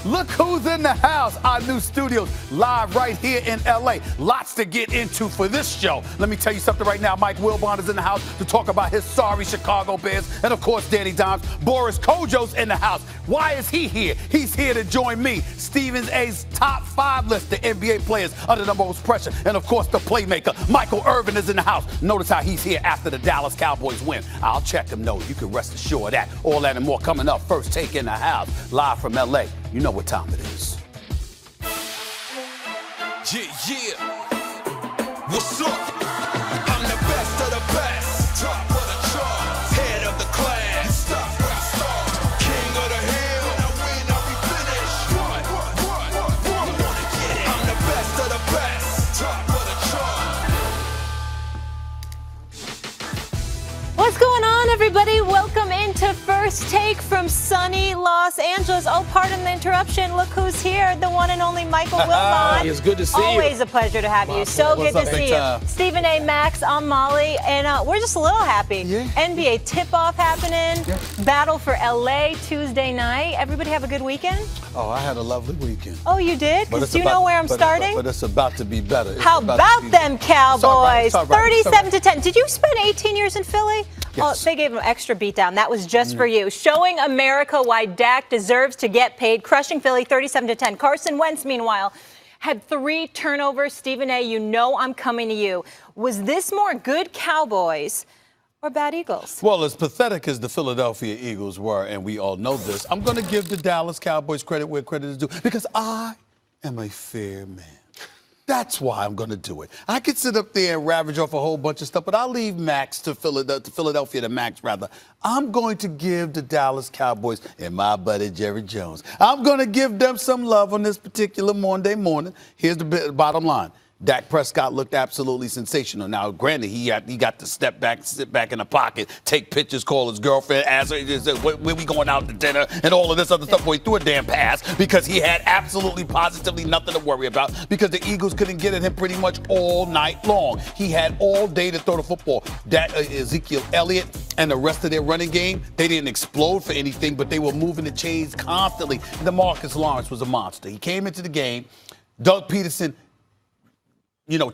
Look who's in the house. Our new studios live right here in L.A. Lots to get into for this show. Let me tell you something right now. Mike Wilbon is in the house to talk about his sorry Chicago Bears. And, of course, Danny Dimes. Boris Kojo's in the house. Why is he here? He's here to join me. Stephen A's top 5 list of NBA players under the most pressure. And, of course, the playmaker, Michael Irvin, is in the house. Notice how he's here after the Dallas Cowboys win. I'll check him, though. You can rest assured of that. All that and more coming up. First Take in the house. Live from L.A. You know what time it is. Yeah. What's up? I'm the best of the best. Top of the charts. Head of the class. You stop where I start. King of the hill. When I win, I'll be finished. What? You wanna get it? I'm the best of the best. Top of the chart. What's going on, everybody? Welcome into First Take from sunny Los Angeles. Oh, pardon the interruption. Look who's here, the one and only Michael Wilbon. It's good to see you. Always a pleasure to have you. So good to see you. Stephen A, Max, I'm Molly, and we're just a little happy. Yeah. NBA tip-off happening. Yeah. Battle for LA Tuesday night. Everybody have a good weekend? Oh, I had a lovely weekend. Oh, you did? Because you know where I'm starting? But it's about to be better. How about them Cowboys? It's all right. 37-10. Did you spend 18 years in Philly? Yes. Oh, they gave him an extra beatdown. That was just for you. Showing America why Dak deserves to get paid. Crushing Philly 37-10. Carson Wentz, meanwhile, had 3 turnovers. Stephen A, you know I'm coming to you. Was this more good Cowboys or bad Eagles? Well, as pathetic as the Philadelphia Eagles were, and we all know this, I'm going to give the Dallas Cowboys credit where credit is due because I am a fair man. That's why I'm going to do it. I could sit up there and ravage off a whole bunch of stuff, but I'll leave Max to Philadelphia to Max, rather. I'm going to give the Dallas Cowboys and my buddy Jerry Jones. I'm going to give them some love on this particular Monday morning. Here's the bottom line. Dak Prescott looked absolutely sensational. Now, granted, he got to step back, sit back in the pocket, take pictures, call his girlfriend, ask her, when we going out to dinner, and all of this other stuff. Boy, he threw a damn pass because he had absolutely, positively nothing to worry about because the Eagles couldn't get at him pretty much all night long. He had all day to throw the football. Ezekiel Elliott and the rest of their running game, they didn't explode for anything, but they were moving the chains constantly. DeMarcus Lawrence was a monster. He came into the game. Doug Peterson,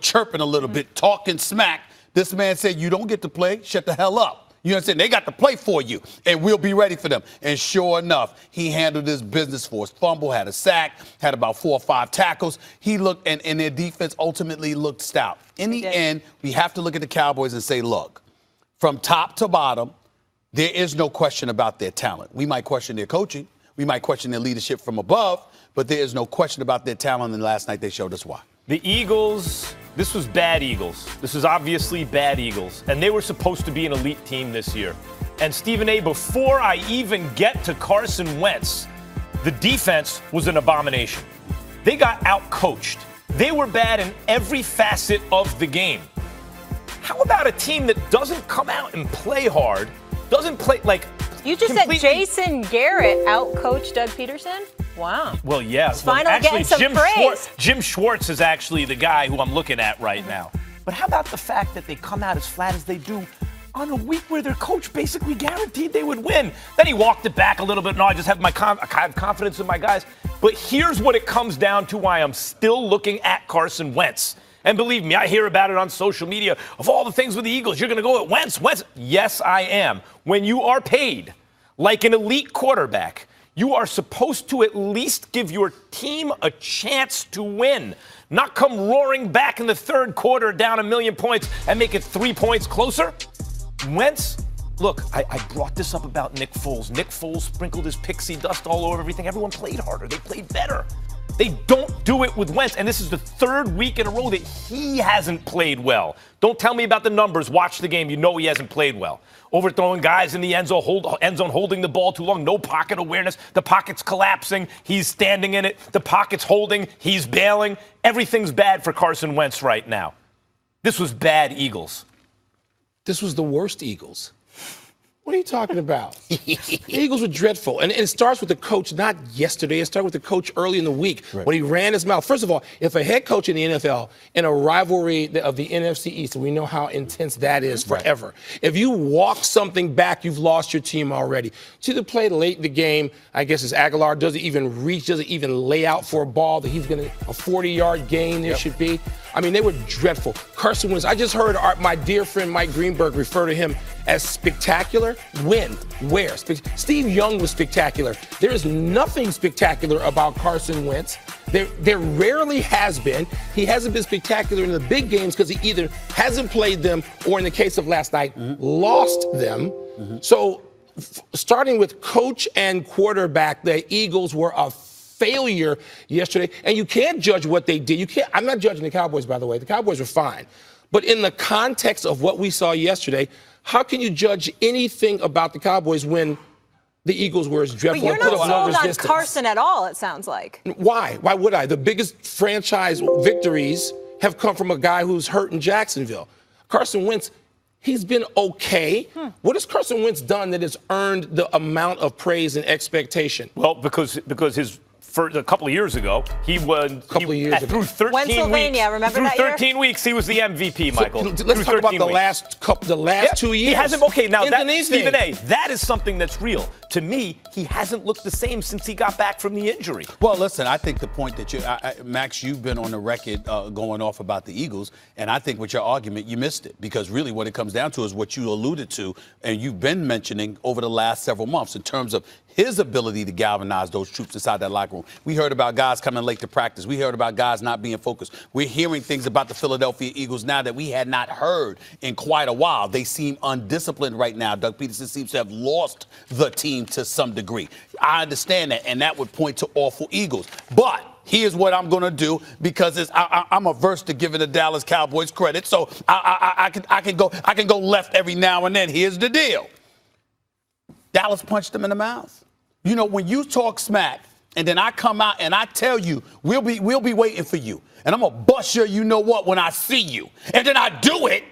chirping a little bit, talking smack. This man said, you don't get to play, shut the hell up. You understand? They got to play for you, and we'll be ready for them. And sure enough, he handled his business for us. Fumble, had a sack, had about 4 or 5 tackles. He looked, and their defense ultimately looked stout. In the end, we have to look at the Cowboys and say, look, from top to bottom, there is no question about their talent. We might question their coaching. We might question their leadership from above, but there is no question about their talent, and last night they showed us why. The Eagles, this was bad Eagles. This is obviously bad Eagles. And they were supposed to be an elite team this year. And Stephen A, before I even get to Carson Wentz, the defense was an abomination. They got out-coached. They were bad in every facet of the game. How about a team that doesn't come out and play hard, doesn't play like... You just said Jason Garrett out-coached Doug Peterson? Wow. Well, yeah. He's finally getting some praise. Jim Schwartz is actually the guy who I'm looking at right now. But how about the fact that they come out as flat as they do on a week where their coach basically guaranteed they would win? Then he walked it back a little bit. No, I just have I have confidence in my guys. But here's what it comes down to why I'm still looking at Carson Wentz. And believe me, I hear about it on social media of all the things with the Eagles. You're going to go at Wentz. Yes, I am. When you are paid like an elite quarterback, you are supposed to at least give your team a chance to win, not come roaring back in the third quarter down 1,000,000 points and make it 3 points closer. Wentz, look, I brought this up about Nick Foles. Nick Foles sprinkled his pixie dust all over everything. Everyone played harder. They played better. They don't do it with Wentz, and this is the 3rd week in a row that he hasn't played well. Don't tell me about the numbers. Watch the game. You know he hasn't played well. Overthrowing guys in the end zone, holding the ball too long, no pocket awareness. The pocket's collapsing. He's standing in it. The pocket's holding. He's bailing. Everything's bad for Carson Wentz right now. This was bad Eagles. This was the worst Eagles. What are you talking about? The Eagles were dreadful. And it starts with the coach, not yesterday. It started with the coach early in the week when he ran his mouth. First of all, if a head coach in the NFL in a rivalry of the NFC East, and we know how intense that is forever, if you walk something back, you've lost your team already. To the play late in the game, I guess it's Aguilar doesn't even reach, doesn't even lay out for a ball that he's going to, a 40-yard gain there should be. I mean, they were dreadful. Carson Wentz, I just heard my dear friend Mike Greenberg refer to him as spectacular. When? Where? Steve Young was spectacular. There is nothing spectacular about Carson Wentz. There rarely has been. He hasn't been spectacular in the big games because he either hasn't played them or, in the case of last night, lost them. So starting with coach and quarterback, the Eagles were a failure yesterday, and you can't judge what they did. You can't. I'm not judging the Cowboys, by the way. The Cowboys were fine. But in the context of what we saw yesterday, how can you judge anything about the Cowboys when the Eagles were as dreadful? But you're not sold on Carson at all, it sounds like. Why? Why would I? The biggest franchise victories have come from a guy who's hurt in Jacksonville. Carson Wentz, he's been okay. What has Carson Wentz done that has earned the amount of praise and expectation? Well, because his a couple of years ago, he won. Through 13 Pennsylvania, weeks, remember through that 13 weeks, he was the MVP, Michael. Let's talk about the last 2 years. He hasn't. Okay, now Stephen A. That is something that's real. To me, he hasn't looked the same since he got back from the injury. Well, listen, I think the point that Max, you've been on the record going off about the Eagles, and I think with your argument, you missed it, because really what it comes down to is what you alluded to, and you've been mentioning over the last several months in terms of his ability to galvanize those troops inside that locker room. We heard about guys coming late to practice. We heard about guys not being focused. We're hearing things about the Philadelphia Eagles now that we had not heard in quite a while. They seem undisciplined right now. Doug Peterson seems to have lost the team to some degree. I understand that, and that would point to awful Eagles. But here's what I'm going to do, because I'm averse to giving the Dallas Cowboys credit, so I can go left every now and then. Here's the deal. Dallas punched them in the mouth. You know, when you talk smack, and then I come out and I tell you, we'll be waiting for you, and I'm going to bust your you know what when I see you, and then I do it,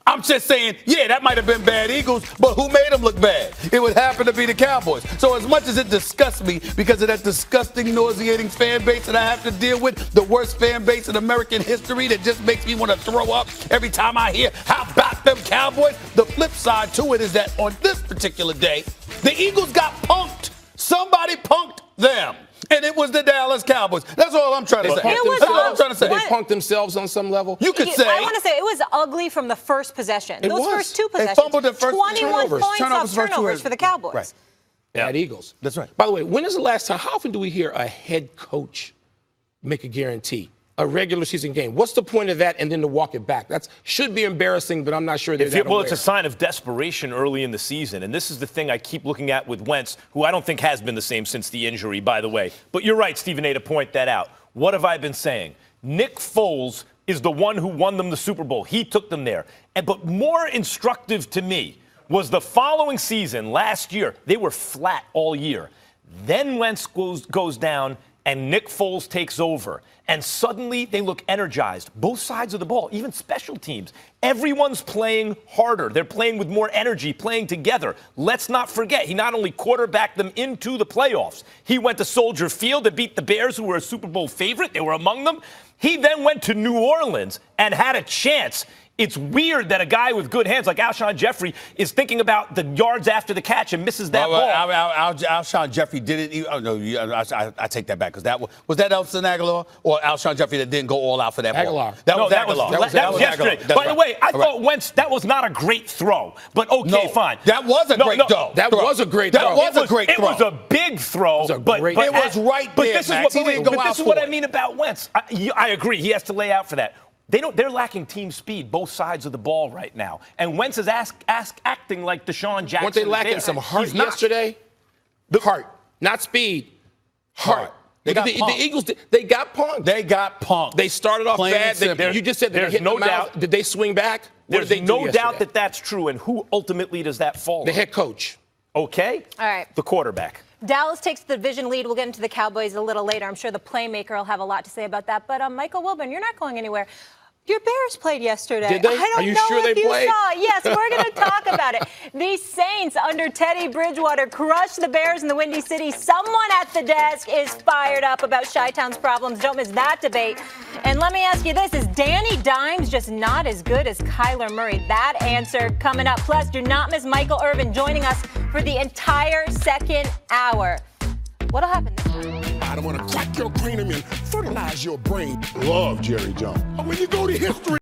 I'm just saying, yeah, that might have been bad Eagles, but who made them look bad? It would happen to be the Cowboys. So as much as it disgusts me because of that disgusting, nauseating fan base that I have to deal with, the worst fan base in American history that just makes me want to throw up every time I hear, how about them Cowboys? The flip side to it is that on this particular day, the Eagles got punked. Somebody punked them. And it was the Dallas Cowboys. That's all I'm trying to say. That's all I'm trying to say. They punked themselves on some level. You could say. I want to say it was ugly from the first possession. Those first two possessions. They fumbled the first 21 points off turnovers for the Cowboys. Right. Bad Eagles. That's right. By the way, when is the last time? How often do we hear a head coach make a guarantee? A regular season game. What's the point of that, and then to walk it back? That should be embarrassing, but I'm not sure they're Well, it's a sign of desperation early in the season, and this is the thing I keep looking at with Wentz, who I don't think has been the same since the injury, by the way. But you're right, Stephen A., to point that out. What have I been saying? Nick Foles is the one who won them the Super Bowl. He took them there. But more instructive to me was the following season, last year, they were flat all year. Then Wentz goes down, and Nick Foles takes over. And suddenly they look energized. Both sides of the ball, even special teams. Everyone's playing harder. They're playing with more energy, playing together. Let's not forget, he not only quarterbacked them into the playoffs, he went to Soldier Field to beat the Bears, who were a Super Bowl favorite. They were among them. He then went to New Orleans and had a chance. It's weird that a guy with good hands like Alshon Jeffrey is thinking about the yards after the catch and misses that ball. Alshon Jeffrey didn't. Oh no, I take that back, because was that Elson Aguilar or Alshon Jeffrey that didn't go all out for that Aguilar. ball? That was Aguilar. That was yesterday. By the way, I thought Wentz, that was not a great throw, but okay, fine. That was a great throw. That was a great throw. That was a great throw. It was a big throw, but it was right there. This is what I mean about Wentz. I agree. He has to lay out for that. They're lacking team speed, both sides of the ball right now. And Wentz is acting like Deshaun Jackson. Weren't they lacking some heart yesterday? Heart, not speed. Heart. The Eagles, they got punked. They got punked. They started off bad. You just said there's no doubt. Did they swing back? There's no doubt that that's true. And who ultimately does that fall on? The head coach. Okay. All right. The quarterback. Dallas takes the division lead. We'll get into the Cowboys a little later. I'm sure the playmaker will have a lot to say about that. But Michael Wilbon, you're not going anywhere. Your Bears played yesterday. Did they? I don't Are you know sure if they you played? saw it. Yes, we're going to talk about it. The Saints under Teddy Bridgewater crushed the Bears in the Windy City. Someone at the desk is fired up about Chi-Town's problems. Don't miss that debate. And let me ask you this. Is Danny Dimes just not as good as Kyler Murray? That answer coming up. Plus, do not miss Michael Irvin joining us for the entire second hour. What'll happen this time? I don't want to crack your cranium and fertilize your brain. Love Jerry Jones. When you go to history.